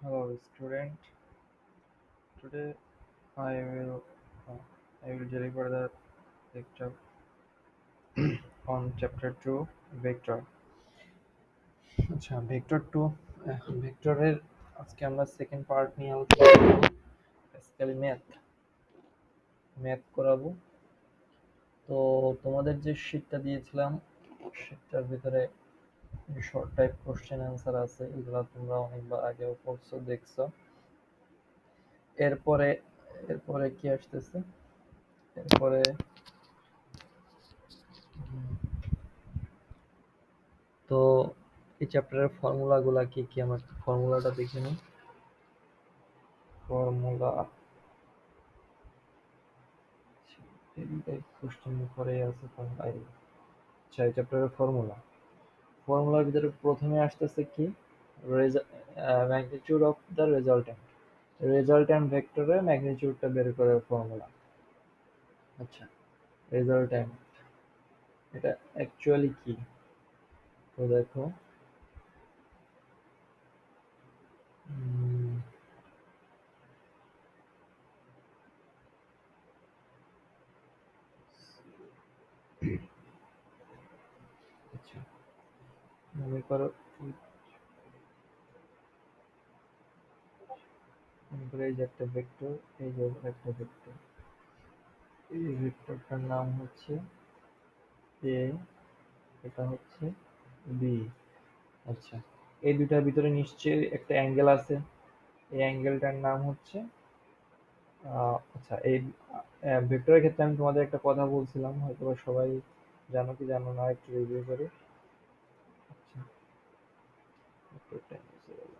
Hello, student. Today I will uh, I will deliver the lecture on chapter 2 vector. আচ্ছা vector 2 ভেক্টরের আজকে আমরা second part নিয়ে আলোচনা করব বেসিক্যালি ম্যাথ করাবো। তো তোমাদের যে শীটটা দিয়েছিলাম শীটটার ভিতরে শর্ট টাইপ কোশ্চেন অ্যান্সার আছে, এগুলো তোমরা অনেকবার আগেও পড়ছো দেখছো। এরপরে এরপরে কি আসতেছে? এরপরে তো এই চ্যাপ্টারের ফর্মুলাগুলা কি কি আমার ফর্মুলাটা দেখে নিই। ফর্মুলা এই কোশ্চেন পরে আছে ফর্মুলা। আচ্ছা, এই চ্যাপ্টারের ফর্মুলার ভিতরে প্রথমে আসতেছে কি ম্যাগনিটিউড অফ দ্য রেজাল্ট্যান্ট ভেক্টরের ম্যাগনিটিউডটা বের করার ফর্মুলা। আচ্ছা, রেজাল্ট্যান্ট এটা অ্যাকচুয়ালি কি? তো দেখো, উম, আচ্ছা মনে করো এই যে একটা ভেক্টর, এই যে একটা ভেক্টর, এই ভেক্টরটার নাম হচ্ছে এ, এটা হচ্ছে বি। আচ্ছা, এই দুটার ভিতরে নিশ্চয়ই একটা অ্যাঙ্গেল আছে। এই অ্যাঙ্গেলটার নাম হচ্ছে আচ্ছা, এই ভেক্টরের ক্ষেত্রে আমি তোমাদের একটা কথা বলছিলাম, হয়তো বা সবাই জানো কি জানো না, একটু রিভিউ করি। আচ্ছা, ভেক্টরটা মুছে গেল।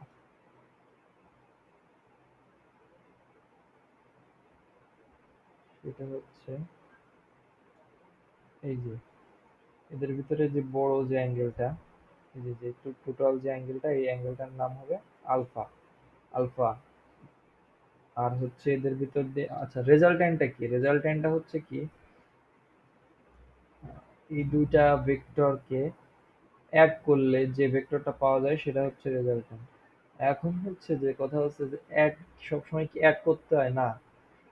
সেটা হচ্ছে এই যে এদের ভিতরে যে বড় যে অ্যাঙ্গেলটা, এই যে যে টোটাল যে অ্যাঙ্গেলটা, এই অ্যাঙ্গেলটার নাম হবে আলফা। আলফা। আর হচ্ছে এদের ভিতর দিয়ে, আচ্ছা রেজাল্ট্যান্টটা কি? রেজাল্ট্যান্টটা হচ্ছে কি, এই দুইটা ভেক্টরকে অ্যাড করলে যে ভেক্টরটা পাওয়া যায় সেটা হচ্ছে রেজাল্ট্যান্ট। এখন হচ্ছে যে কথা হচ্ছে যে অ্যাড সবসময় কি অ্যাড করতে হয়? না,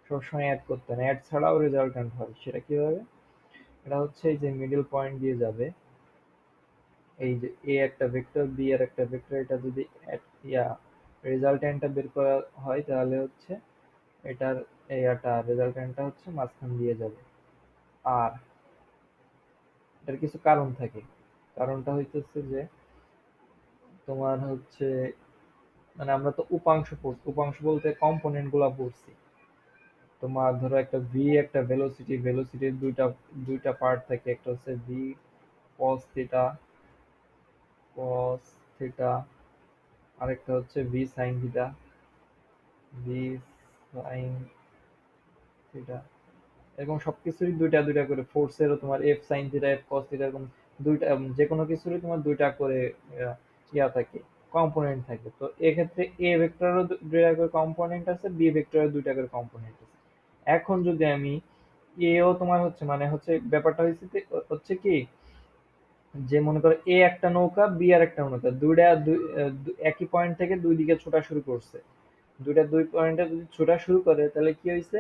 সবসময় অ্যাড করতে হয় না, অ্যাড ছাড়াও রেজাল্ট্যান্ট হয়। সেটা কিভাবে? এটা হচ্ছে এই যে মিডল পয়েন্ট দিয়ে যাবে, এই যে এ একটা ভেক্টর, বি আর একটা ভেক্টর, এটা যদি ইয়া রেজাল্ট্যান্টটা বের করা হয় তাহলে হচ্ছে এটার রেজাল্ট্যান্টটা হচ্ছে মাঝখান দিয়ে যাবে। আর এটার কিছু কারণ থাকে। কারণটা হইতেছে যে তোমার হচ্ছে, মানে আমরা তো উপাংশ পড়ছি, উপাংশ বলতে কম্পোনেন্ট গুলা পড়ছি। তোমার ধরো একটা ভি, একটা ভেলোসিটির দুইটা দুইটা পার্ট থাকে, একটা হচ্ছে V cos theta, cos theta, আরেকটা হচ্ছে v sine theta, V sine theta. এরকম সবকিছুরই দুইটা দুইটা করে, ফোর্সেরও তোমার F sine theta, F cos theta, এরকম দুইটা, যে কোনো কিছুরই তোমার দুইটা করে ইয়া থাকে, কম্পোনেন্ট থাকে। তো এক্ষেত্রে এ ভেক্টরেরও দুইটা করে কম্পোনেন্ট আছে, বি ভেক্টরের দুইটা করে কম্পোনেন্ট আছে। এখন যদি আমি এও তোমার হচ্ছে, মানে হচ্ছে ব্যাপারটা হচ্ছে কি, যে মনে করো এ একটা নৌকা, বি আর একটা নৌকা, একই পয়েন্ট থেকে দুই দিকে ছোটা শুরু করছে। দুই পয়েন্টে যদি ছোটা শুরু করে তাহলে কি হয়েছে,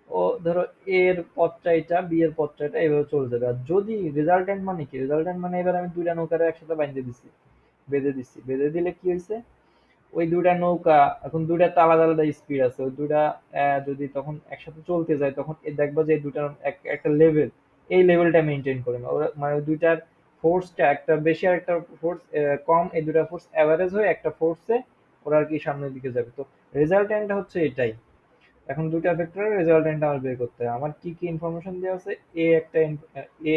ও ধরো এর পথটা এটা, বি এর পথটা এটা, এইভাবে চলে যাবে। আর যদি রেজাল্ট্যান্ট মানে কি, রেজাল্ট্যান্ট মানে এবার আমি দুইটা নৌকারে একসাথে বেঁধে দিলে কি হয়েছে, ওই দুইটা নৌকা এখন দুইটাতে আলাদা আলাদা স্পিড আছে, ওই দুইটা যদি তখন একসাথে চলতে যায় তখন দেখবা যে এই দুইটার একটা লেভেল, এই লেভেলটা মেনটেন করে না ওরা, মানে ওই দুইটার ফোর্সটা একটা বেশি আর একটা ফোর্স কম, এই দুইটা ফোর্স অ্যাভারেজ হয়ে একটা ফোর্সে ওরা আর কি সামনের দিকে যাবে। তো রেজাল্ট্যান্টটা হচ্ছে এটাই। এখন দুইটা ভেক্টরের রেজাল্ট্যান্ট আমার বের করতে হয়। আমার কি কি ইনফরমেশন দেওয়া আছে? এ একটা এ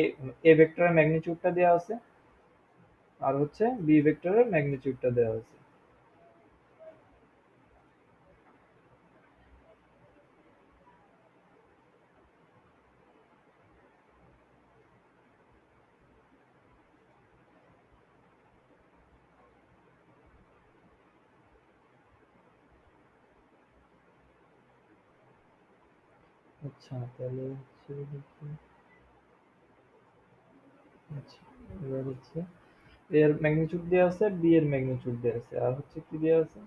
এ ভেক্টরের ম্যাগনিটিউডটা দেওয়া আছে, আর হচ্ছে বি ভেক্টরের ম্যাগনিটিউডটা দেওয়া আছে। আচ্ছা তাহলে হচ্ছে দেখি। আচ্ছা, এবার হচ্ছে এর ম্যাগনিটিউড দেওয়া আছে, বি এর ম্যাগনিটিউড দেওয়া আছে, আর হচ্ছে কি দেওয়া আছে?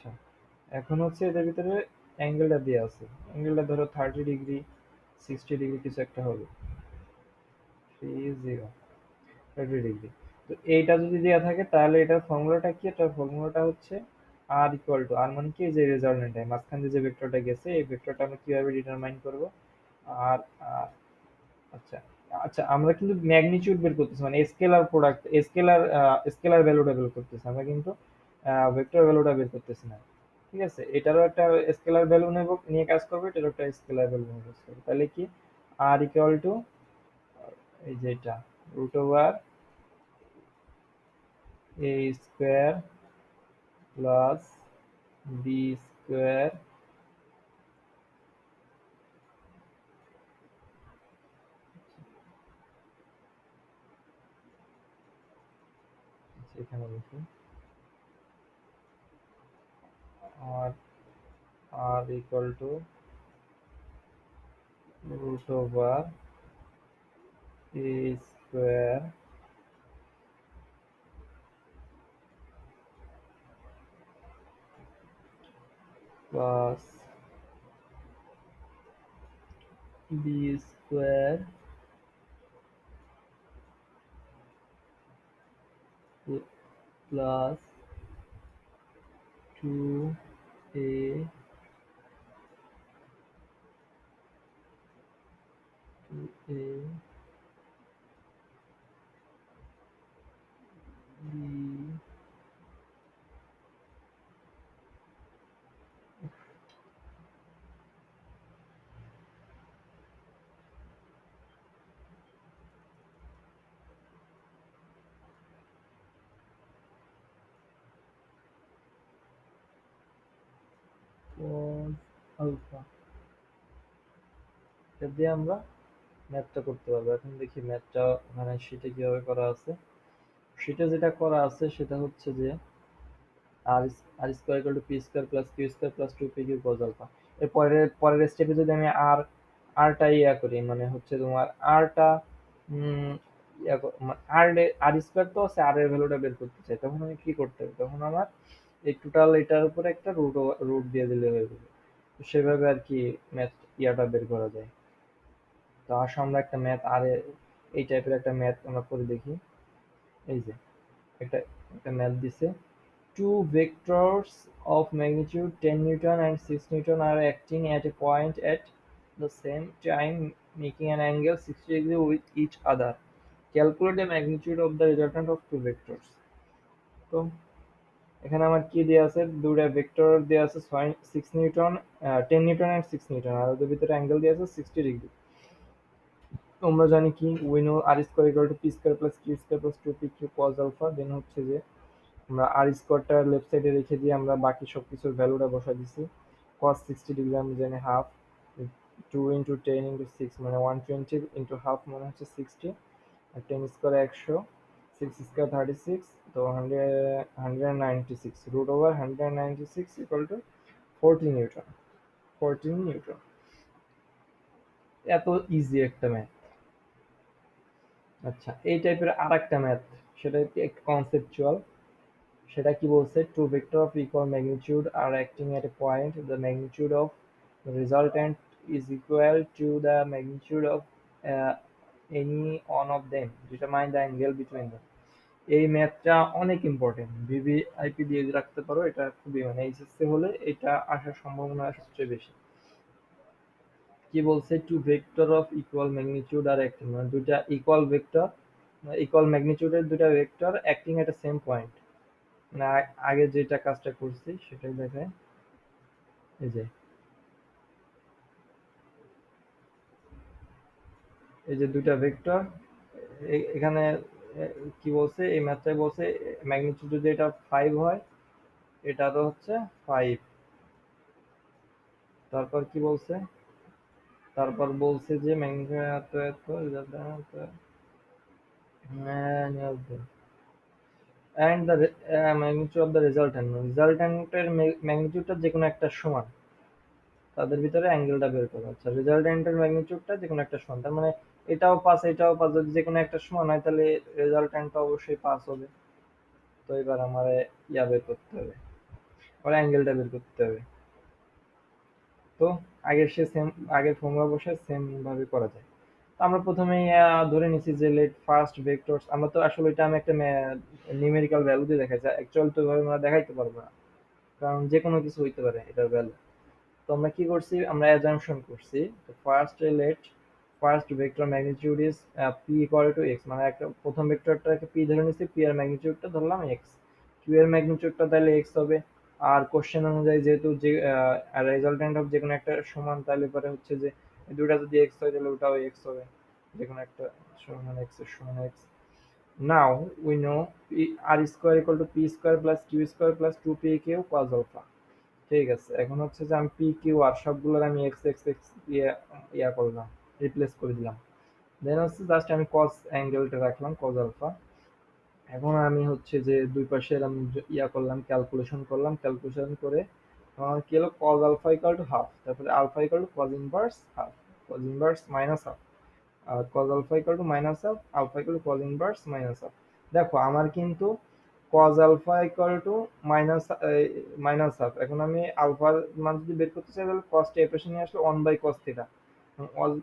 আচ্ছা, এখন হচ্ছে এদের ভিতরে অ্যাঙ্গেলটা দেওয়া আছে। অ্যাঙ্গেলটা ধরো 30 ডিগ্রি, 60 ডিগ্রি কিছু একটা হবে। 30, 30 ডিগ্রি। তো এইটা যদি দেওয়া থাকে তাহলে এটার ফর্মুলাটা কি? এটার ফর্মুলাটা হচ্ছে আর ইকুয়াল টু, আর মানে কি, যে রেজাল্টেন্ট মাঝখান দিয়ে যে ভেক্টরটা গেছে এই ভেক্টরটা আমরা কিভাবে ডিটারমাইন করব? আর আর আচ্ছা, আচ্ছা, আমরা কিন্তু ম্যাগনিটিউড বের করতেছি, মানে স্কেলার প্রোডাক্ট, স্কেলার ভ্যালুটা বের করতেছি আমরা, কিন্তু ভেক্টর ভ্যালুটা বের করতেছি না। ঠিক আছে, এটারও একটা স্কেলার ভ্যালু নেব, নিয়ে কাজ করবে, এটারও একটা স্কেলার ভ্যালু নিয়ে কাজ করবে। তাহলে কি আর ইকুয়াল টু, এই যে এটা, root over a square plus b square এখানে লিখি, আর R equal to root over a square plus b square plus 2a, 2a b cos alpha. এটা দিয়ে আমরা ম্যাথটা করতে পারবো। এখন দেখি ম্যাথটা মানে শীটে কিভাবে করা আছে। শীটে যেটা করা আছে সেটা হচ্ছে যে আর R square equal to p square plus q square plus two p q cos alpha. এর পরের স্টেপে যদি আমি আরটা ইয়া করি, মানে হচ্ছে তোমার আরটা আর স্কোয়ার তো আছে, আর এর ভ্যালুটা বের করতে চাই, তখন আমি কি করতে হবে? তখন আমার এই টোটাল এটার উপরে একটা রুট রুট দিয়ে দিলে হয়ে যাবে। তো সেভাবে আর কি ম্যাথ ইয়াটা বের করা যায়। তো আসো আমরা একটা ম্যাথ আর এই টাইপের একটা ম্যাথ আমরা করে দেখি। এই যে একটা একটা ম্যাথ দিছে, two vectors of magnitude 10 Newton and 6 Newton are acting at a point at the same time, making an angle 60 degree with each other. Calculate the magnitude of the resultant of two vectors. তো এখানে আমার কি দেওয়া আছে? দুটা vector দেওয়া আছে, 6 Newton, 10 Newton and 6 Newton, আর ওদের ভিতরে অ্যাঙ্গেল দেওয়া আছে 60 ডিগ্রি। আমরা জানি কি, we know R square equal to p square plus q square plus two p q cos alpha. Then হচ্ছে যে আমরা আর স্কোয়ারটা লেফট সাইডে রেখে দিয়ে আমরা বাকি সব কিছুর ভ্যালুটা বসা দিছি। কস 60 ডিগ্রি আমি জানি হাফ, 2 ইন্টু 10 ইন্টু 6 মানে 120 ইন্টু হাফ মানে হচ্ছে 60, আর 10 স্কোয়ার 100, 6 স্কোয়ার 36, তো 196, root over 196 equal to 14 newton. 14 newton, এত ইজি একটা ম্যাথ। আচ্ছা, এই টাইপের আর একটা ম্যাথ, সেটা একটু কনসেপচুয়াল। সেটা কি বলছে? Two vector of equal magnitude R acting at a point, the magnitude of resultant is equal to the magnitude of any one of them, determine the angle between them. এই ম্যাথটা অনেক important, VVIP দিয়ে রাখতে পারো, এটা খুবই মানে HSC হলে এটা আসার সম্ভাবনা সবচেয়ে বেশি। কি বলছে? Two vector of equal magnitude R acting, মানে দুইটা ইকুয়াল ভেক্টর, ইকুয়াল ম্যাগনিটিউডের দুইটা vector acting at same point. মানে আগে যেটা কাজটা করছি সেটাই দেখায়। এই যে এই যে দুইটা ভেক্টর, এখানে কি বলছে? এই ম্যাথটাই বলছে ম্যাগনিটিউড যদি এটা 5 হয়, এটা তো হচ্ছে 5। তারপর কি বলছে? তারপর বলছে যে ম্যাগনিটিউড এত এত and the magnitude of the রেজাল্ট্যান্টের ম্যাগনিটিউডটা যে কোনো একটা সমান, তাদের ভিতরে অ্যাঙ্গেলটা বের করো। আচ্ছা, রেজাল্ট্যান্টের ম্যাগনিটিউডটা যে কোনো একটা সমান, তার মানে এটাও 5 এটাও 5, যদি যে কোনো একটা সমান হয় তাহলে রেজাল্ট্যান্টটা অবশ্যই 5 হবে। তো এবার আমার ইয়া বের করতে হবে, আর অ্যাঙ্গেলটা বের করতে হবে। তো সেম আগের ফর্মুলা বসে সেম ভাবে করা যায়। তো আমরা প্রথমেই ধরে নিচ্ছি যে লেট ফার্স্ট ভেক্টরস, আমরা তো আসলে এটা আমি একটা নিউমেরিক্যাল ভ্যালু দিয়ে দেখাইছি, অ্যাকচুয়াল তো এভাবে আমরা দেখাইতে পারবো না, কারণ যে কোনো কিছু হইতে পারে এটার ভ্যালু। তো আমরা কি করছি, আমরা অ্যাজাম্পশন করছি। তো first vector magnitude is P equal to x, মানে একটা প্রথম ভেক্টরটাকে পি ধরে নিচ্ছি, পি এর ম্যাগনিটিউডটা ধরলাম এক্স, কিউ এর ম্যাগনিটিউডটা তাহলে এক্স হবে। আর কোশ্চেন অনুযায়ী যেহেতু যে রেজাল্টেন্ট অফ যে কোনো একটা সমান, তাহলে পরে হচ্ছে যে এই দুটা যদি এক্স হয় তাহলে ওটাও এক্স হবে, যে কোনো একটা সমান এক্স এর সমান x. Now we know R square equal to p square plus q square plus two p q cos alpha. ঠিক আছে, এখন হচ্ছে যে আমি পি কিউ আর সবগুলোর আমি এক্স এক্স এক্স ইয়া করলাম, রিপ্লেস করে দিলাম। দেন হচ্ছে জাস্ট আমি কস অ্যাঙ্গেলটা রাখলাম কজ আলফা। এখন আমি হচ্ছে যে দুই পাশের আমি করলাম, ক্যালকুলেশন করে আমার কি হলো, cos alpha equal to half, তারপরে alpha equal to cos inverse half, cos inverse minus half, আর cos alpha equal to minus half, alpha equal to cos inverse minus half. দেখো আমার কিন্তু cos alpha equal to minus minus half, এখন আমি আলফার মান যদি বের করতে চাই তাহলে কজটা এ পাশে নিয়ে আসলে one by cos theta,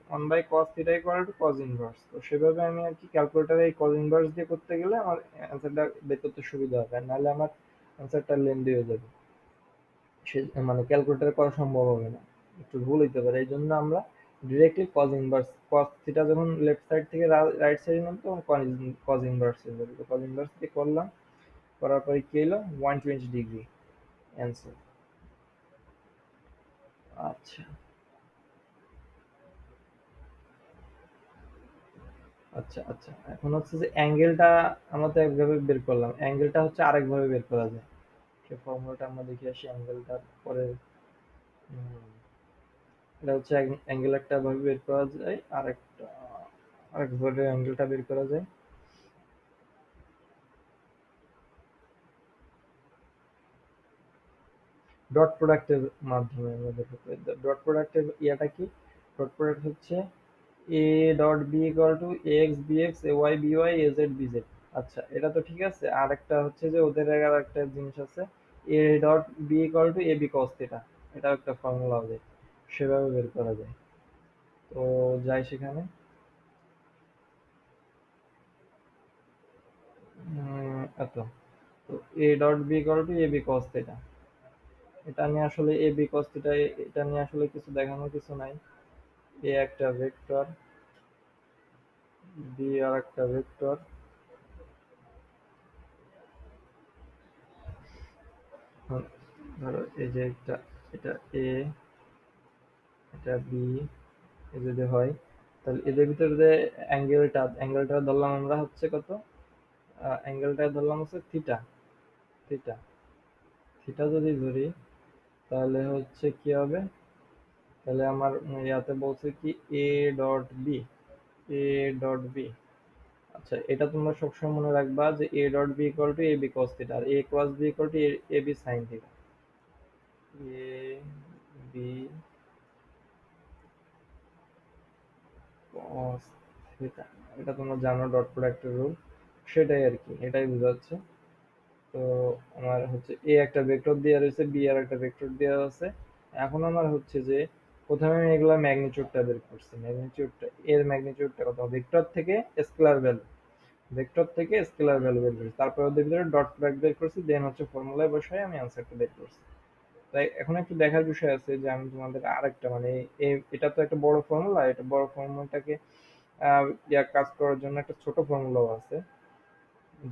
one by cos theta equal to cos inverse. তো সেভাবে আমি আর কি ক্যালকুলেটারে এই কজ ইনভার্স দিয়ে করতে গেলে আমার অ্যান্সারটা বের করতে সুবিধা হবে, আর নাহলে আমার অ্যান্সারটা লেন্দি হয়ে যাবে, সে মানে ক্যালকুলেটরে করা সম্ভব হবে না, একটু ভুল হইতে পারে। এই জন্য আমরা directly cos inverse, cos theta যখন লেফট সাইড থেকে রাইট সাইডে নামতো তখন কজ ইনভার্স হয়ে যাবে। তো কজ ইনভার্স দিয়ে করলাম, করার পরে কি এলো, 120 ডিগ্রি অ্যান্সার। আচ্ছা আচ্ছা আচ্ছা, এখন হচ্ছে যে অ্যাঙ্গেলটা আমরা তো একভাবে বের করলাম, অ্যাঙ্গেলটা হচ্ছে আরেকভাবে বের করা যায়। সেই ফর্মুলাটা আমরা দেখে আসি অ্যাঙ্গেলটার পরে। এটা হচ্ছে অ্যাঙ্গেল একটা ভাবে বের করা যায়, আরেকভাবে অ্যাঙ্গেলটা বের করা যায়। ডট প্রোডাক্টের মাধ্যমে আমরা বের করতে পারি। ডট প্রোডাক্টের ইয়াটা কি, ডট প্রোডাক্ট হচ্ছে A dot B equal to x B x A y B y A z B z. আচ্ছা এটা তো ঠিক আছে, আর একটা হচ্ছে যে ওদের আর একটা জিনিস আছে, A dot B equal to A B cos theta, এটা একটা ফর্মুলা হবে, সেভাবে বের করা যায়। তো যাই সেখানে, এত, তো A dot B equal to A B cos theta, এটা নিয়ে আসলে এ বি কস থিটা, এটা নিয়ে আসলে কিছু দেখানোর কিছু নাই। এ একটা ভেক্টর, বি আর একটা ভেক্টর, ধরো এই যে একটা, এটা এ, এটা বি, এ যদি হয় তাহলে এদের ভিতরে যে অ্যাঙ্গেলটা ধরলাম আমরা হচ্ছে কত, অ্যাঙ্গেলটা ধরলাম হচ্ছে থিটা, থিটা, থিটা যদি ধরি তাহলে হচ্ছে কি হবে, তাহলে আমার ইয়াতে বলছে কি A dot B, A dot B. আচ্ছা এটা তোমরা সবসময় মনে রাখবা যে A dot B equal to A B cos theta, আর A cross B equal to A B sine theta, A B cos theta, এটা তোমরা জানো ডট প্রোডাক্টের রুল, সেটাই আর কি, এটাই বোঝাচ্ছে। তো আমার হচ্ছে এ একটা ভেক্টর দেওয়া রয়েছে, বি আর একটা ভেক্টর দেওয়া আছে। এখন আমার হচ্ছে যে প্রথমে আমি এগুলা ম্যাগনিটিউডটা বের করছি, ম্যাগনিটিউডটা, এর ম্যাগনিটিউডটা কত, ভেক্টর থেকে স্কেলার ভ্যালু, ভেক্টর থেকে স্কেলার ভ্যালু বের করছি, তারপর ওদের ভিতরে ডট প্রোডাক্ট বের করছি, দেন হচ্ছে ফর্মুলায় বসায় আমি আনসারটা বের করছি। তাই এখন একটু দেখার বিষয় আছে যে আমি তোমাদের আরেকটা মানে এটা তো একটা বড় ফর্মুলা, এটা বড় ফর্মুলাটাকে কাজ করার জন্য একটা ছোট ফর্মুলাও আছে,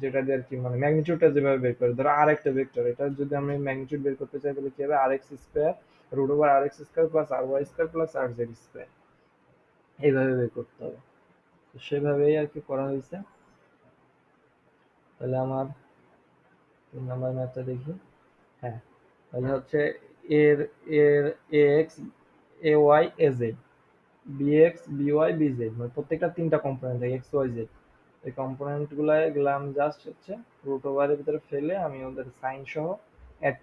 যেটা দিয়ে আর কি মানে ম্যাগনিটিউডটা যেভাবে বের করে, ধরো আর একটা ভেক্টর, এটা যদি আমি ম্যাগনিটিউড বের করতে চাই তাহলে কি হবে, আর এক্স স্কোয়ার রুট ওভার আর এক্স স্কোয়ার প্লাস আর ওয়াই স্কোয়ার প্লাস আর জেড স্কোয়ার, এইভাবে বের করতে হবে। তো সেভাবেই আর কি করা হয়েছে। তাহলে আমার 3 নম্বর ম্যাথটা দেখি। হ্যাঁ, তাহলে হচ্ছে এর এর a x A y A z, b x b y b z, মানে প্রত্যেকটা তিনটা কম্পোনেন্ট থাকে এক্স ওয়াই জেড। এই কম্পোনেন্ট গুলা আমি জাস্ট হচ্ছে রুট ওভারের ভিতরে ফেলে আমি ওদের সাইন সহ অ্যাড,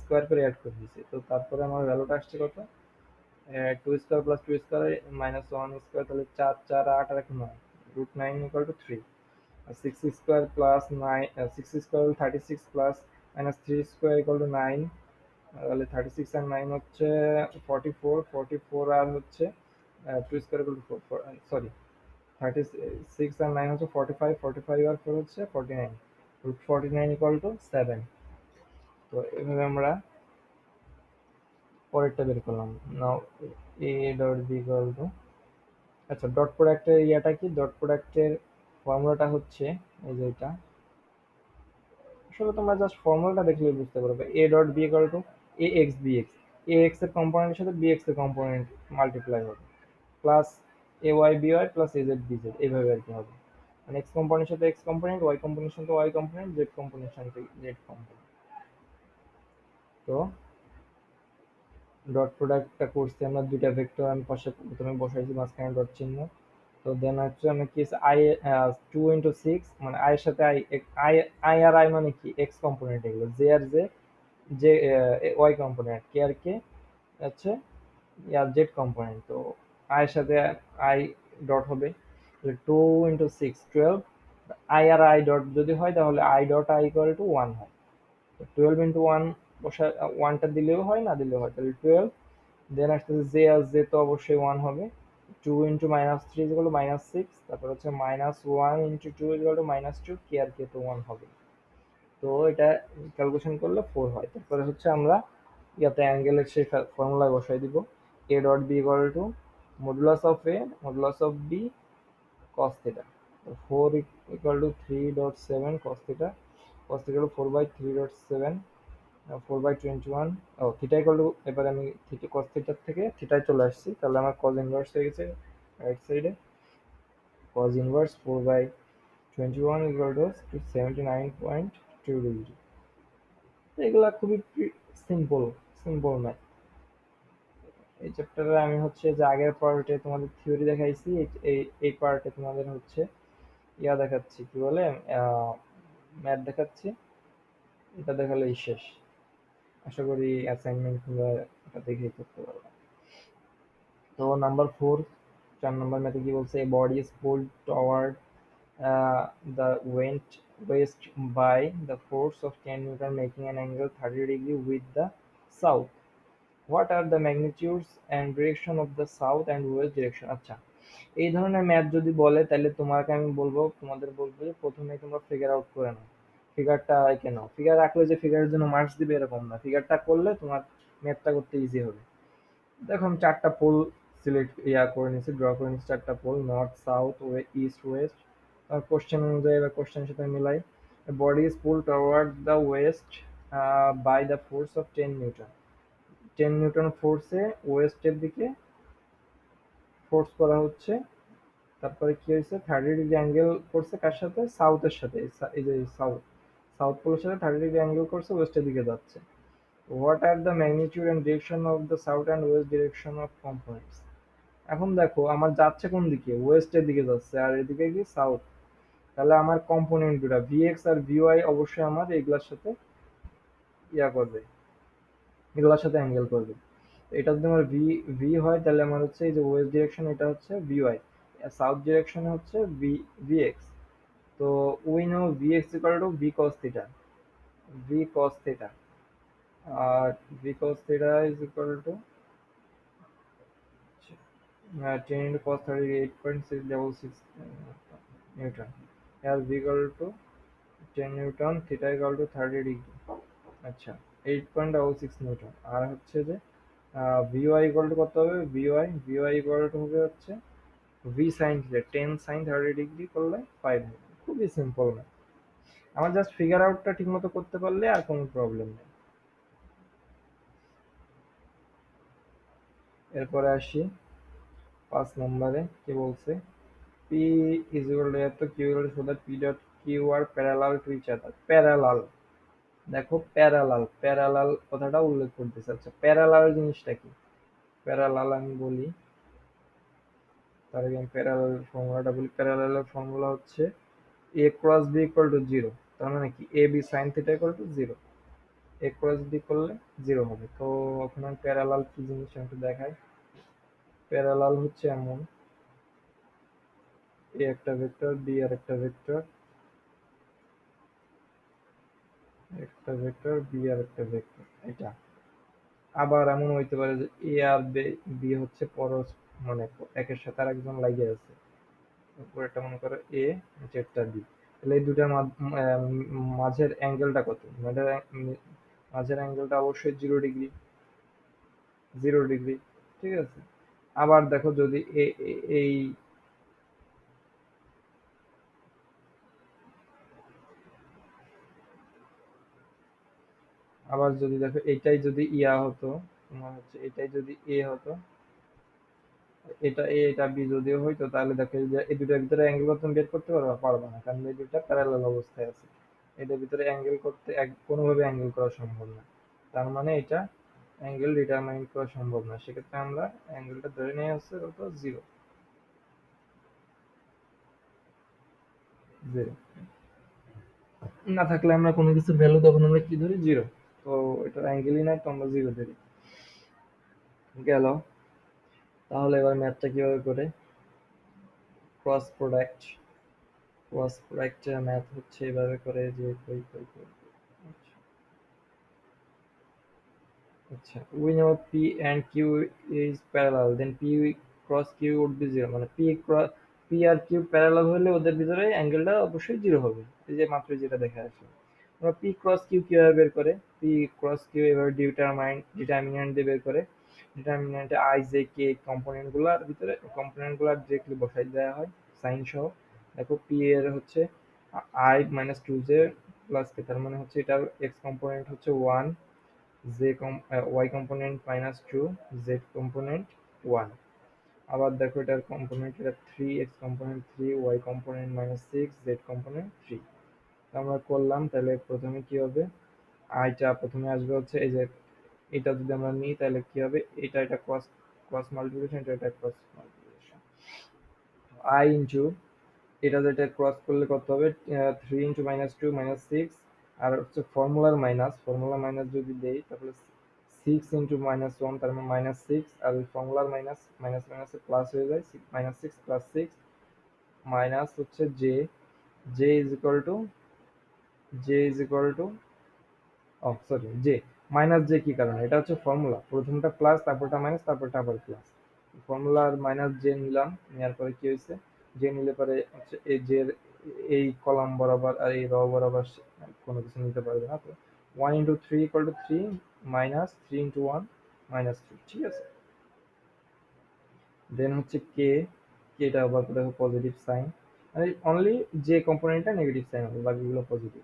স্কোয়ার করে অ্যাড করে দিয়েছি। তো তারপরে আমার ভ্যালুটা আসছে কত, two square plus two square minus one square, তাহলে চার চার আট আর এক নয়, root nine equal to three. আর six square plus nine, six square 36 plus minus three square equal to nine, তাহলে 36 আর 9 হচ্ছে 44, 44 আর হচ্ছে 2 স্কয়ার ইকুয়াল টু 4, সরি 36 আর 9 হচ্ছে 45, 45 আর 4 হচ্ছে 49, রুট 49 ইকুয়াল টু 7। তো এভাবে আমরা পরেরটা বের করলাম। Now a dot B equal to, আচ্ছা ডট প্রোডাক্টের ইয়াটা কি, ডট প্রোডাক্টের ফর্মুলাটা হচ্ছে এই যে এটা, আসলে তোমরা জাস্ট ফর্মুলাটা দেখলে বুঝতে পারবে। A dot B equal to A x B x, A x এর কম্পোনেন্টের সাথে বি এক্স এর কম্পোনেন্ট মাল্টিপ্লাই হবে, plus A y B y plus A z B z, এইভাবে আর কি হবে। মানে এক্স কম্পোনেন্টের সাথে এক্স কম্পোনেন্ট, ওয়াই কম্পোনেন্টের সাথে ওয়াই কম্পোনেন্ট, জেড কম্পোনেন্টের সাথে জেড কম্পোনেন্ট। তো ডট প্রোডাক্টটা করছি আমরা, দুইটা ভেক্টর আমি পাশে প্রথমে বসাইছি, মাঝখানে ডট চিহ্ন। তো দেন হচ্ছে আমি কি আই, 2 ইন্টু 6, মানে আই এর সাথে আই, আই, আই আর আই মানে কি এক্স কম্পোনেন্ট, এগুলো জে আর জে, যে ওয়াই কম্পোনেন্ট, কে আর কে হচ্ছে ইয়ার জেড কম্পোনেন্ট। তো আই এর সাথে আই ডট হবে, 2 ইন্টু 6 12, আই আর আই ডট যদি হয় তাহলে i dot i equal to 1 হয়। তো 12 ইন্টু 1 বসা, ওয়ানটা দিলেও হয় না দিলেও হয়, তাহলে 12। দেন আসতেছে জে আর জে, তো অবশ্যই 1 হবে। 2 ইন্টু -3 ইকুয়াল টু -6, তারপর হচ্ছে -1 ইন্টু 2 ইকুয়াল টু -2, কে আর কে তো 1 হবে। তো এটা ক্যালকুলেশন করলে 4 হয়। তারপরে হচ্ছে আমরা ইয়াতে অ্যাঙ্গেলের সেই ফর্মুলায় বসাই দিব, A dot B equal to modulus of A modulus of B cos theta. তো 4 equal to 3.7 cos theta, cos theta হলো 4/3.7, 4/21। ও থিটা ইকুয়াল টু, এবার আমি থিটা কস থিটার থেকে থিটায় চলে আসছি, তাহলে আমার কজ ইনভার্স হয়ে গেছে রাইট সাইডে, cos inverse 4/21 equal to 79.2 degree. এগুলা খুবই সিম্পল, সিম্পল ম্যাথ। এই চ্যাপ্টারে আমি হচ্ছে যে আগের পার্টে তোমাদের থিওরি দেখাইছি, এই এই পার্টে তোমাদের হচ্ছে ইয়া দেখাচ্ছি, কি বলে ম্যাথ দেখাচ্ছি। এটা দেখালেই শেষ। আশা করি অ্যাসাইনমেন্ট তোমরা এটা দেখেই করতে পারবে। তো নাম্বার 4, 4 নম্বর ম্যাথে কি বলছে, a body is pulled toward the west by the force of 10 Newton making an angle 30 degree with the south. What are the magnitudes and direction of the south and west direction? আচ্ছা, এই ধরনের math যদি বলে তাহলে তোমাকে আমি বলবো, তোমাদের বলবো যে প্রথমে তোমরা ফিগার আউট করে নাও, ফিগারটা এঁকে নাও। ফিগার রাখলে যে ফিগারের জন্য মার্কস দিবে এরকম না, ফিগারটা করলে তোমার ম্যাথটা করতে ইজি হবে। দেখো আমি 4টা পোল সিলেক্ট করে নিয়েছি, ড্র করে নিয়েছি 4টা pole, north south east west. Question অনুযায়ী বা কোশ্চেনের সাথে মিলাই, body is pull toward the west by the force of 10 newton, 10 newton ফোর্সে ওয়েস্টের দিকে ফোর্স করা হচ্ছে। তারপরে কি হয়েছে, 30 ডিগ্রি অ্যাঙ্গেল করছে কার সাথে, সাউথের সাথে, এই যে সাউথ, সাউথ পোলের সাথে 30 ডিগ্রি অ্যাঙ্গেল করছে, ওয়েস্টের দিকে যাচ্ছে। What are the magnitude and direction of the south and West direction of components. এখন দেখো আমার যাচ্ছে কোন দিকে, ওয়েস্টের দিকে যাচ্ছে, আর এদিকে কি সাউথ। তাহলে আমার কম্পোনেন্ট দুটা ভিএক্স আর ভিওয়াই অবশ্যই আমার এগুলার সাথে ইয়া করবে, এগুলার সাথে অ্যাঙ্গেল করবে। এটা যদি আমার ভি ভি হয় তাহলে আমার হচ্ছে এই যে ওয়েস্ট ডিরেকশন, এটা হচ্ছে ভিওয়াই, সাউথ ডিরেকশনে হচ্ছে ভিএক্স। তো we know v x equal to v cos theta, v cos theta, আর v cos theta is equal to 10 into cos 30, 8.666 Newton. Here V equal to 10 Newton, theta equal to 30 degree. আচ্ছা 8.66 Newton. আর হচ্ছে যে VY equal to কত হবে, VY VY equal to হবে হচ্ছে v sine theta, 10 sine 30 degree করলে 5 হবে। খুবই সিম্পল না, আমার জাস্ট ফিগার আউটটা ঠিক মতো করতে পারলে আর কোনো প্রবলেম নেই। এরপরে আসি 5 নম্বরে, কি বলছে, P is equal to F, তো Q equal to, so that P dot Q are parallel to each other. Parallel, দেখো প্যারালাল, প্যারালাল কথাটা উল্লেখ করতেছে। আচ্ছা প্যারালাল জিনিসটা কি, প্যারালাল আমি বলি, তার আগে আমি প্যারালাল ফর্মুলাটা বলি। প্যারালালের ফর্মুলা হচ্ছে A cross B equal to zero, তার মানে কি A B sine theta equal to zero, A cross B করলে জিরো হবে। তো এখন আমি প্যারালাল কি জিনিস আমি একটু দেখাই। প্যারালাল হচ্ছে এমন, এ একটা ভেক্টর, বি আর একটা ভেক্টর, একটা ভেক্টর, বি আর একটা ভেক্টর, এটা আবার এমন হইতে পারে যে এ আর বি হচ্ছে মানে একের সাথে আর একজন লাগিয়ে আছে। উপরেরটা মনে করো এ, নিচেরটা বি। তাহলে এই দুটার মাঝের অ্যাঙ্গেলটা কত? মাঝের অ্যাঙ্গেলটা অবশ্যই 0 ডিগ্রি। 0 ডিগ্রি, ঠিক আছে। আবার দেখো যদি এই আবার যদি দেখো এটাই যদি ইয়া হতো, তোমার হচ্ছে এটাই যদি এ হতো, এটা এ এটা বি যদিও হইতো, তাহলে দেখো এই যে এই দুটার ভিতরে অ্যাঙ্গেল কত তুমি বের করতে পারবা? পারবা না, কারণ এই দুটা প্যারালাল অবস্থায় আছে। এটার ভিতরে অ্যাঙ্গেল করতে কোনোভাবে অ্যাঙ্গেল করা সম্ভব না। তার মানে এটা অ্যাঙ্গেল ডিটারমাইন করা সম্ভব না। সেক্ষেত্রে আমরা অ্যাঙ্গেলটা ধরে নিয়ে হচ্ছে কত? 0। 0 না থাকলে আমরা কোনো কিছুর ভ্যালু তখন আমরা কি ধরি? 0। তো এটা অ্যাঙ্গেলই নাই, তো আমরা 0 ধরি। গেল। তাহলে এবার ম্যাথটা কিভাবে করে? Cross product. ক্রস প্রোডাক্টের ম্যাথ হচ্ছে এভাবে করে যে কই। আচ্ছা, আচ্ছা, we know P and Q is parallel, then P cross Q would be 0, মানে P আর Q প্যারালাল হলে ওদের ভিতরে অ্যাঙ্গেলটা অবশ্যই 0 হবে। এই যে মাত্র যেটা দেখা আসলো। আমরা P cross Q কিভাবে বের করে? P cross Q এভাবে ডিটারমিন্যান্ট দিয়ে বের করে। ডিটারমিন্যান্টে I J K কম্পোনেন্ট গুলার ডিরেক্টলি বসাই দেওয়া হয় সাইন সহ। দেখো P এর হচ্ছে I minus 2J plus K, তার মানে হচ্ছে এটার x কম্পোনেন্ট হচ্ছে 1, y component minus 2, z component 1। আবার দেখো এটার কম্পোনেন্ট এটা 3, x component 3, y component minus 6, z component 3। আমরা করলাম, তাহলে প্রথমে কি হবে? আইটা প্রথমে আসবে হচ্ছে এই যে এটা যদি আমরা নিই তাহলে কি হবে? এটা ক্রস ক্রস মাল্টিপ্লিকেশন, এটা ক্রস মাল্টিপ্লিকেশন। আই ইনটু এটা যেটা ক্রস করলে কত হবে? 3 ইনটু মাইনাস 2 মাইনাস 6, আর হচ্ছে ফর্মুলার মাইনাস যদি দেই তাহলে 6 ইনটু মাইনাস 1, তার মানে মাইনাস 6, আর ওই ফর্মুলার মাইনাস মাইনাস মাইনাসে প্লাস হয়ে যায়, মাইনাস 6 প্লাস 6 মাইনাস হচ্ছে J. J is equal two J is equal two sorry, J minus J কি কারণে? এটা হচ্ছে ফর্মুলা, প্রথমটা প্লাস, তারপরটা মাইনাস, তারপরটা আবার প্লাস। ফর্মুলার মাইনাস জে নিলাম, নেওয়ার পরে কি হয়েছে? জে নিলে পরে হচ্ছে এই জে এই কলাম বরাবর আর এই র বরাবর কোনো কিছু নিতে পারবে না। তো 1 into 3 equal to 3, minus 3 into 1 minus 3, ঠিক আছে। দেন হচ্ছে কে, কেটা আবার দেখো পজিটিভ সাইন, মানে অনলি যে কম্পোনেন্টটা নেগেটিভ সাইন হবে, বাকিগুলো পজিটিভ।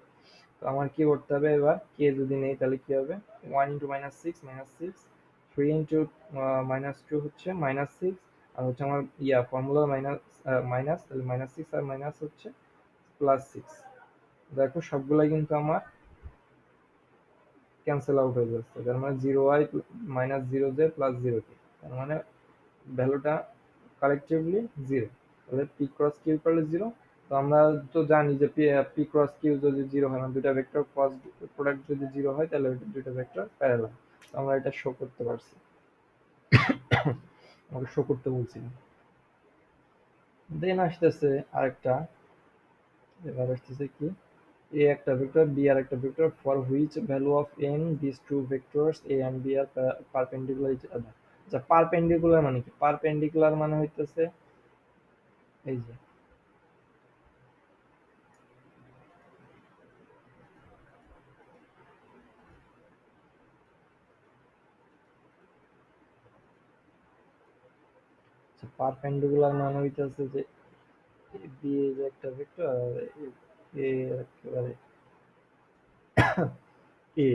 তো আমার কি করতে হবে এবার? কে যদি নেই তাহলে কি হবে? 1 into minus six, 3 into minus two হচ্ছে মাইনাস সিক্স, আর হচ্ছে আমার ফর্মুলা মাইনাস, তাহলে মাইনাস সিক্স আর মাইনাস হচ্ছে প্লাস সিক্স। দেখো সবগুলাই কিন্তু আমার ক্যান্সেল আউট হয়ে যাচ্ছে, তার মানে 0y minus 0j plus 0k, তার মানে ভ্যালুটা কালেকটিভলি 0। তাহলে পি ক্রস কিউ করলে 0। তো আমরা তো জানি যে পি ক্রস কিউ যদি 0 হয়, মানে দুইটা ভেক্টর ক্রস প্রোডাক্ট যদি 0 হয়, তাহলে দুইটা ভেক্টর প্যারালাল। আমরা এটা শো করতে পারছি, আমাকে শো করতে বলছিলাম। দেন আসতেছে আরেকটা, এবার আসতেছে কি? এ একটা ভেক্টর, বি আর একটা vector, for which value of n this two vectors A and B are perpendicular each other. আচ্ছা, পারপেন্ডিকুলার মানে কি? পারপেন্ডিকুলার মানে হইতেছে এই যে পারপেন্ডিকুলার মানে হইতেছে যে বি এর একটা ভেক্টর আর এ একেবারে এ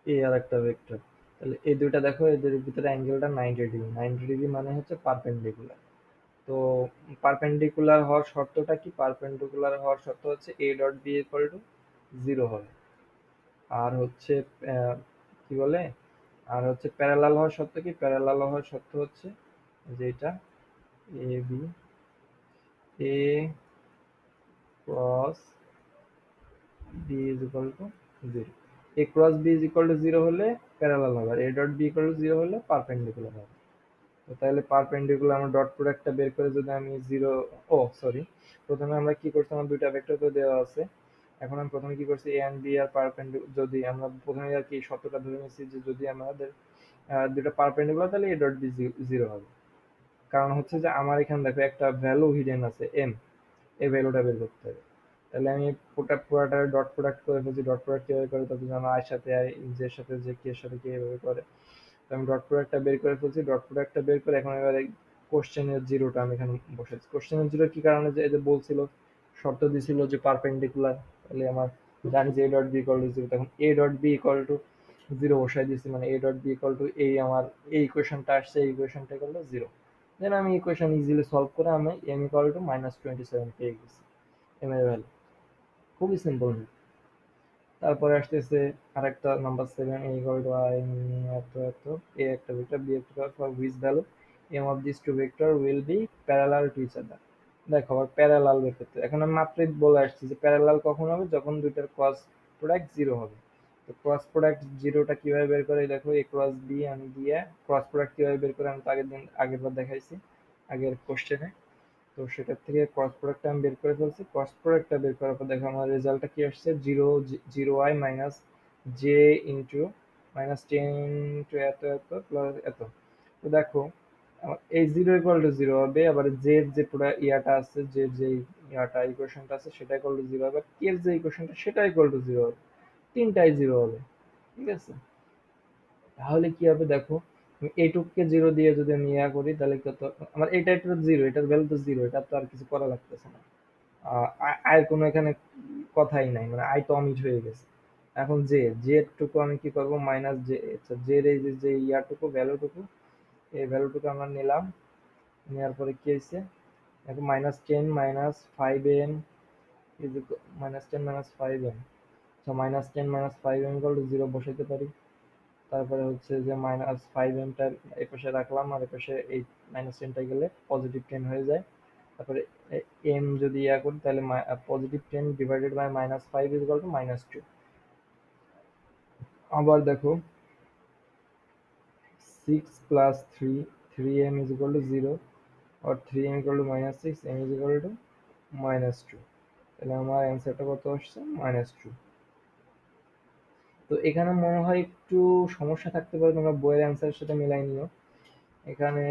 এ আর একটা ভেক্টর। তাহলে এই দুইটা দেখো, এদের ভিতরে অ্যাঙ্গেলটা 90 ডিগ্রি। 90 ডিগ্রি মানে হচ্ছে পারপেন্ডিকুলার। তো পারপেন্ডিকুলার হওয়ার শর্তটা কি? পারপেন্ডিকুলার হওয়ার শর্ত হচ্ছে A dot B equal to 0 হবে। আর হচ্ছে আহ, কি বলে, আর হচ্ছে প্যারালাল হওয়ার শর্ত কি? প্যারালাল হওয়ার শর্ত হচ্ছে যে এটা A B, A cross B is equal to 0। A cross B is equal to 0 হলে প্যারালাল হবে, আর A dot B equal to 0 হলে পারপেন্ডিকুলার হবে। তো তাহলে পারপেন্ডিকুলার আমরা ডট প্রোডাক্টটা বের করে যদি আমি 0, ও সরি, প্রথমে আমরা কি করছি? আমার দুইটা ভেক্টর তো দেওয়া আছে। এখন আমি প্রথমে কি করছি? এ এন্ড বি আর পারপেন্ডিকুলার, যদি আমরা প্রথমে আর কি শর্তটা ধরে নিচ্ছি যে যদি আমাদের দুটো পারপেন্ডিকুলার, তাহলে এ ডট বি জিরো হবে। কারণ হচ্ছে যে আমার এখানে দেখো একটা ভ্যালু হিডেন আছে এম, এই ভ্যালুটা বের করতে হবে। তাহলে আমি পুরাটা ডট প্রোডাক্ট করে ফেলছি। ডট প্রোডাক্ট কিভাবে করে, তত জানো আয়ের সাথে আই, জের সাথে যে, কে এর সাথে কে, এভাবে করে। তো আমি ডট প্রোডাক্টটা বের করে ফেলছি। ডট প্রোডাক্টটা বের করে এখন এবারে কোশ্চেনের জিরোটা আমি এখানে বসাচ্ছি। কোশ্চেনের জিরো কি কারণে, যে এই যে বলছিল, শর্ত দিছিল যে পারপেন্ডিকুলার, তাহলে আমার জানি যে A dot B equal to zero, তখন A dot B equal to zero বসাই দিয়েছি, মানে A dot B equal to এই আমার এই ইকুয়েশনটা আসছে, এই ইকুয়েশনটা ইকুয়াল টু জিরো। দেন আমি ইকুয়েশন ইজিলি সলভ করে আমি এম ইকুয়াল টু -27 পেয়ে গেছি, এম এর ভ্যালু। খুবই সিম্পল। তারপরে আসতেছে আরেকটা number 7, a equal to I এত এত, a একটা ভেক্টর, b একটা vector, for which value m of these two vector will be parallel to each other। দেখো আবার প্যারালাল বের করতে, এখন আমি মাত্রই বলে আসছি যে প্যারালাল কখন হবে, যখন দুইটার ক্রস প্রোডাক্ট জিরো হবে। তো ক্রস প্রোডাক্ট জিরোটা কিভাবে বের করে, দেখো a ক্রস b আমি দিয়ে ক্রস প্রোডাক্ট কিভাবে বের করে আমি তো আগের বার দেখাইছি আগের কোশ্চেনে। তো সেটার থেকে ক্রস প্রোডাক্টটা আমি বের করে ফেলছি। ক্রস প্রোডাক্টটা বের করার পর দেখো আমার রেজাল্টটা কি আসছে, zero zero I minus J into -10 into এত এত প্লাস এত। তো দেখো আমার এই জিরো ইকুয়াল টু জিরো হবে, আবার জে যে পুরো ইয়াটা আছে, যে ইয়াটা ইকুয়েশনটা আছে সেটা ইকুয়াল টু জিরো হবে, কে যে ইকুয়েশনটা সেটা ইকুয়াল টু জিরো হবে। তিনটাই জিরো হবে। ঠিক আছে, তাহলে কি হবে দেখো, আমি এইটুককে জিরো দিয়ে যদি আমি ইয়া করি, তাহলে কত, আমার এটা একটা জিরো, এটার ভ্যালু তো জিরো, এটা তো আর কিছু করা লাগতেছে না। আয়ের কোনো এখানে কথাই নাই, মানে আই তো অমিট হয়ে গেছে। এখন জে, জে টুকু আমি কি করব, মাইনাস জে, আচ্ছা জের এই যে যে ইয়াটুকু ভ্যালুটুকু, এই ভ্যালুটুকু আমরা নিলাম। নেওয়ার পরে কি হয়েছে, এখন -10 -5m ইজ -10 -5m। তো -10 -5m ইকুয়াল টু জিরো বসাইতে পারি। তারপরে হচ্ছে যে -5mটা এই পাশে রাখলাম, আর এই পাশে এই -10টা গেলে +10 হয়ে যায়। তারপরে এম যদি ইয়া করি, তাহলে +10 divided by -5 is equal to -2। আবার দেখো 6 plus 3, 3m is equal to 0, আর 3m equal to -6, m is equal to -2। তাহলে আমার অ্যান্সারটা কত আসছে, -2। তো এখানে মনে হয় একটু সমস্যা থাকতে পারে, তোমরা বইয়ের অ্যান্সারের সাথে মিলাই নিও। এখানে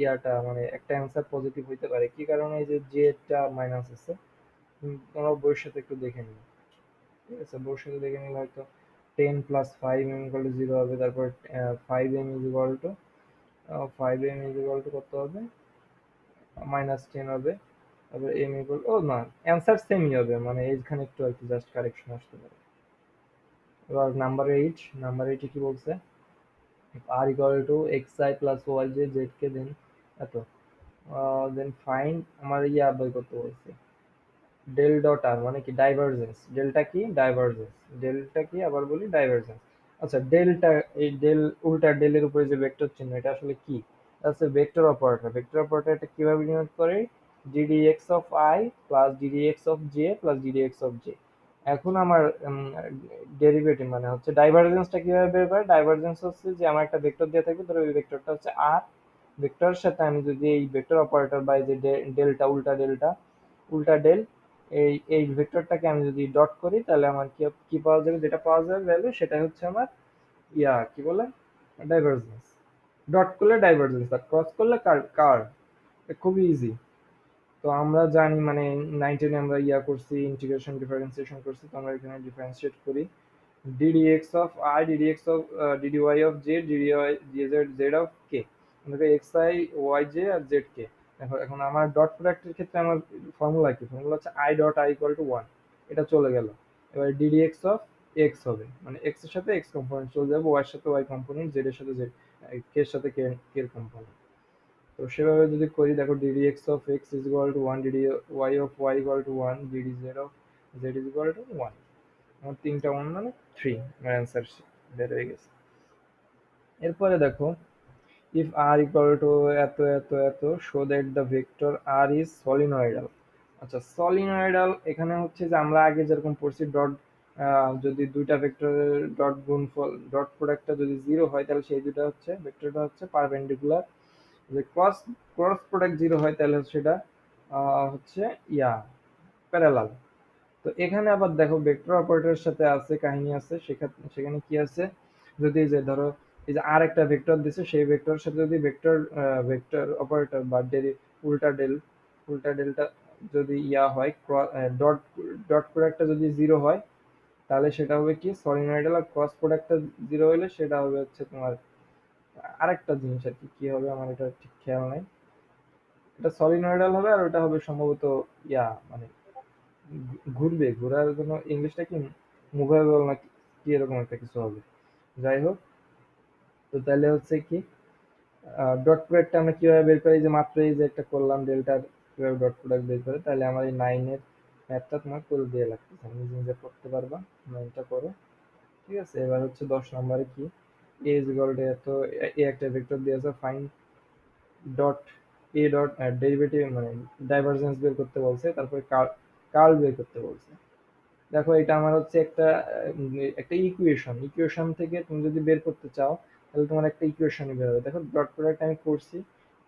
ইয়াটা মানে একটা অ্যান্সার পজিটিভ হইতে পারে, কি কারণে, এই যে জেডটা মাইনাস আছে। তোমরা বইয়ের সাথে একটু দেখে নিও। ঠিক আছে, বইয়ের সাথে দেখে নিলে হয়তো 10 প্লাস 5m ইকুয়াল টু 0 হবে। তারপর 5m is equal two 5m is equal two কত হবে, -10 হবে। তারপর m ইকুয়াল, ও না, অ্যান্সার সেমই হবে, মানে এইখানে একটু আর কি জাস্ট কারেকশন আসতে পারে। এবার নাম্বার 8 কি বলছে, r equal to xi plus yj z কে দেন এত, দেন ফাইন্ড, আমার ইয়া বের করতে বলছে ডেল ডট আর, মানে কি ডাইভারজেন্স। ডেলটা কি, ডাইভারজেন্স। ডেলটা কি আবার বলি, ডাইভারজেন্স। আচ্ছা ডেলটা, এই ডেল উল্টা ডেলের উপরে যে ভেক্টর চিহ্ন, এটা আসলে কি, আছে ভেক্টর অপারেটর। ভেক্টর অপারেটর এটা কিভাবে ডিনোট করে, ddx of i plus ddx of j plus ddx of j। এখন আমার ডেরিভেটিভ মানে হচ্ছে ডাইভারজেন্সটা কিভাবে বের করে, ডাইভারজেন্স হচ্ছে যে আমার একটা ভেক্টর দেওয়া থাকবে, ধরো ওই ভেক্টরটা হচ্ছে আর, ভেক্টরের সাথে আমি যদি এই ভেক্টর অপারেটর বা এই যে ডেল্টা, উল্টা ডেল, এই ভেক্টরটাকে আমি যদি ডট করি, তাহলে আমার কি কি পাওয়া যাবে, যেটা পাওয়া যাবে ভ্যালু, সেটা হচ্ছে আমার ইয়া কি বলে, ডাইভারজেন্স। ডট করলে ডাইভারজেন্স, আর ক্রস করলে কার। খুবই ইজি। তো আমরা জানি মানে 9-10 আমরা ইয়া করছি, ইন্টিগ্রেশন ডিফারেন্সিয়েশন করছি, তো আমরা এখানে ডিফারেন্সিয়েট করি। ddx of I, ddx of dy of z, dy dz z of k, আমাদের xi yj আর zk। দেখো এখন আমার ডট প্রোডাক্টের ক্ষেত্রে আমার ফর্মুলা কি, ফর্মুলা হচ্ছে i dot i equal to 1, এটা চলে গেল। এবার ddx of x হবে, মানে x এর সাথে x কম্পোনেন্ট চলে যাবে, y এর সাথে y কম্পোনেন্ট, z এর সাথে z, k এর সাথে k এর কম্পোনেন্ট। তো সেভাবে যদি করি, দেখো ddx of x is equal to 1, dy of y equal to 1, ddz of z is equal to 1। আমার তিনটা 1 মানে 3, আমার অ্যান্সার বের হয়ে গেছে। এরপরে দেখো, if r equal to এত এত এত, show that the vector r is solenoidal। আচ্ছা সলিনয়েডাল, এখানে হচ্ছে যে আমরা আগে যেরকম পড়ছি ডট, যদি দুইটা ভেক্টরের ডট গুণফল, ডট প্রোডাক্টটা যদি জিরো হয়, তাহলে সেই দুটা হচ্ছে ভেক্টরটা হচ্ছে পারপেন্ডিকুলার। যদি ক্রস ক্রস প্রোডাক্ট জিরো হয়, তাহলে সেটা হচ্ছে ইয়া প্যারালাল। তো এখানে আবার দেখো ভেক্টর অপারেটরের সাথে আছে কাহিনী আছে, সেখানে কি আছে, যদি এই যে ধরো এই যে আর একটা ভেক্টর দিছে, সেই ভেক্টরের সাথে যদি ভেক্টর ভেক্টর অপারেটর বা উল্টা ডেল উল্টা ডেলটা যদি ইয়া হয়, ডট ডট প্রোডাক্টটা যদি জিরো হয়, তাহলে সেটা হবে কি সলিনয়েডাল, আর ক্রস প্রোডাক্টটা জিরো হলে সেটা হবে হচ্ছে তোমার আরেকটা জিনিস আর কি, কি হবে আমার এটা ঠিক খেয়াল নাই। এটা সলিনয়েডাল হবে, আর ওটা হবে সম্ভবত ইয়া মানে ঘুরবে, ঘোরার জন্য ইংলিশটা কি মুভেবল না কি এরকম একটা কিছু হবে। যাই হোক, তো তাহলে হচ্ছে কি ডট প্রোডাক্টটা আমরা কিভাবে বের করি, যে মাত্র এই যে একটা করলাম ডেল্টার কিভাবে ডট প্রোডাক্ট বের করে, তাহলে আমার এই নাইনের ম্যাথটা তোমার করে দিয়ে লাগতেছে, নিজে নিজে করতে পারবা, নাইনটা করো। ঠিক আছে, এবার হচ্ছে 10 নম্বরে কি, এ ইজ ইকুয়াল টু এত, এ একটা ভেক্টর দিয়েছে, fine dot A dot derivative মানে ডাইভারজেন্স বের করতে বলছে, তারপরে কার্ল বের করতে বলছে। দেখো এটা আমার হচ্ছে একটা ইকুয়েশন, ইকুয়েশন থেকে তুমি যদি বের করতে চাও, তাহলে তোমার একটা ইকুয়েশনই বের হবে। দেখো ডট প্রোডাক্ট আমি করছি,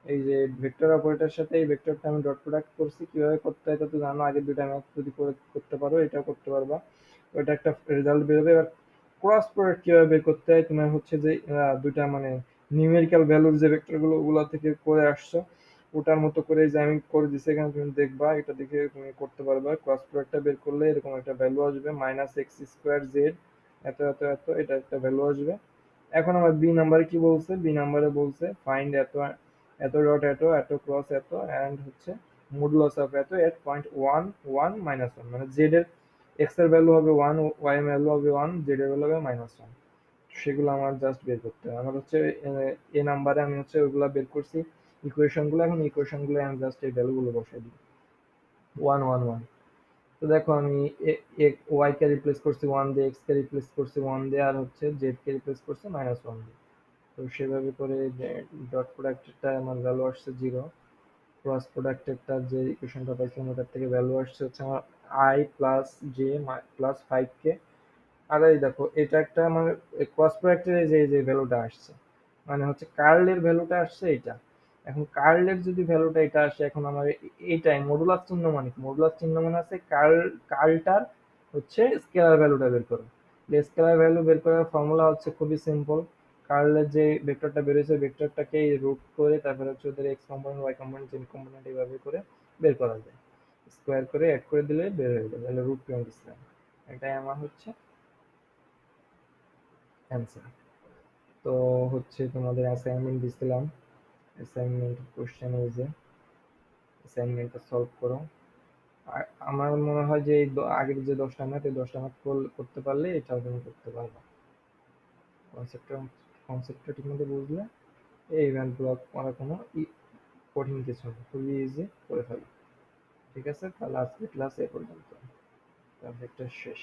এই যে ভেক্টর অপারেটরের সাথে এই ভেক্টরটা আমি ডট প্রোডাক্ট করছি, কিভাবে করতে হয় তা তো জানো, আগের দুইটা ম্যাথ যদি করতে পারো এটাও করতে পারবা, ওটা একটা রেজাল্ট বেরোবে। এবার ক্রস প্রোডাক্ট কিভাবে বের করতে হয়, তোমার হচ্ছে যে দুইটা মানে নিউমেরিক্যাল ভ্যালুর যে ভেক্টরগুলো ওগুলো থেকে করে আসছো, ওটার মতো করে যে আমি করে দিছি এখানে, তুমি দেখবা, এটা দেখে তুমি করতে পারবা। ক্রস প্রোডাক্টটা বের করলে এরকম একটা ভ্যালু আসবে, মাইনাস এক্স স্কোয়ার জেড এত এত এত, এটা একটা ভ্যালু আসবে। এখন আমার বি নাম্বারে কি বলছে, বি নাম্বারে বলছে ফাইন্ড এত এত ডট এত এত ক্রস এত অ্যান্ড হচ্ছে মডুলাস অফ এত at point one one minus one, মানে জেড এর এক্স এর ভ্যালু হবে ওয়ান, ওয়াই এর ভ্যালু হবে ওয়ান, জেড এর ভ্যালু হবে -1। সেগুলো আমার জাস্ট বের করতে হবে। আমার হচ্ছে এ নাম্বারে আমি হচ্ছে ওইগুলা বের করছি ইকুয়েশন গুলো, এখন ইকুয়েশন গুলো আমি জাস্ট এই ভ্যালু গুলো বসাই দিই, ওয়ান ওয়ান ওয়ান। তো দেখো আমি ওয়াই কে রিপ্লেস করছি ওয়ান দিয়ে, এক্স কে রিপ্লেস করছি ওয়ান দিয়ে, আর হচ্ছে জেড কে রিপ্লেস করছি -1 দিয়ে। তো সেভাবে করে ডট প্রোডাক্টটা আমার ভ্যালু আসছে জিরো, ক্রস প্রোডাক্টেরটা যে ইকুয়েশনটা পাইছিলাম ওটার থেকে ভ্যালু আসছে হচ্ছে আমার আই প্লাস জে প্লাস 5 কে। আর এই দেখো এটা একটা আমার ক্রস প্রোডাক্টের এই যে ভ্যালুটা আসছে, মানে হচ্ছে কার্লের ভ্যালুটা আসছে এইটা। এখন কার্লের যদি ভ্যালুটা এটা আসে, এখন আমার এইটাই মডুলাস চিহ্ন, মানে মডুলাস চিহ্ন মানে আছে কার্লটার হচ্ছে স্কেলার ভ্যালুটা বের করো। স্কেলার ভ্যালু বের করার ফর্মুলা হচ্ছে খুবই সিম্পল, কার্লের যে ভেক্টরটা বেরোছে ভেক্টরটাকে রুট করে তারপরে হচ্ছে ওদের x component y component z component এইভাবে করে বের করা যায়, স্কোয়ার করে অ্যাড করে দিলে বের হয়ে যাবে, তাহলে √27। এটাই আমার হচ্ছে অ্যান্সার। তো হচ্ছে তোমাদের অ্যাসাইনমেন্ট দিছিলাম, অ্যাসাইনমেন্ট কোশ্চেন এই যে, অ্যাসাইনমেন্টটা সলভ করো। আর আমার মনে হয় যে এই আগের যে 10টা ম্যাথ, এই 10টা ম্যাথ করতে পারলে এটাও তুমি করতে পারবা। কনসেপ্টটা কনসেপ্টটা ঠিকমতো বুঝলে এই ম্যাথগুলো করা কোনো কঠিন কিছু না, খুবই ইজি করে ফেলো। ঠিক আছে, তাহলে আজকে ক্লাস এ পর্যন্ত, সাবজেক্টটা শেষ।